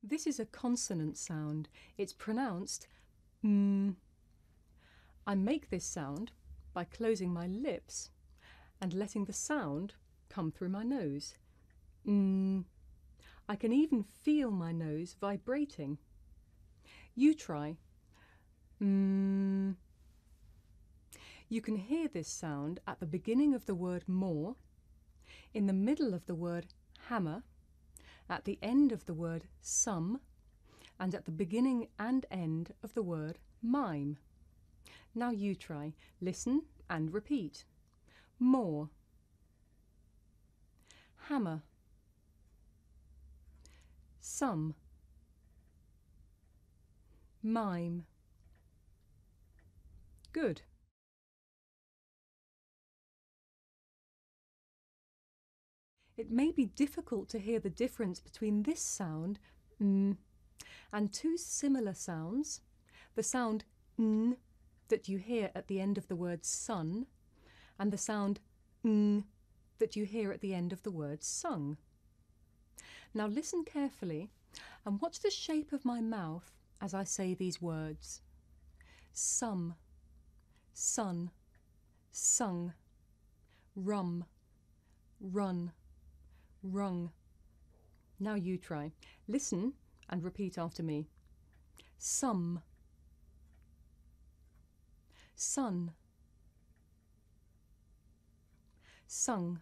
This is a consonant sound. It's pronounced mm. I make this sound by closing my lips and letting the sound come through my nose. Mm. I can even feel my nose vibrating. You try. Mm. You can hear this sound at the beginning of the word more, in the middle of the word hammer, at the end of the word some, and at the beginning and end of the word mime. Now you try. Listen and repeat. More. Hammer. Some. Mime. Good. It may be difficult to hear the difference between this sound, and two similar sounds, the sound n that you hear at the end of the word sun, and the sound ng that you hear at the end of the word sung. Now listen carefully and watch the shape of my mouth as I say these words. Some, sun, sung, rum, run, rung. Now you try. Listen and repeat after me. Some, sun, sung,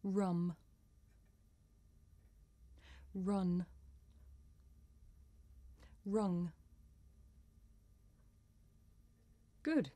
rum, run, rung. Good.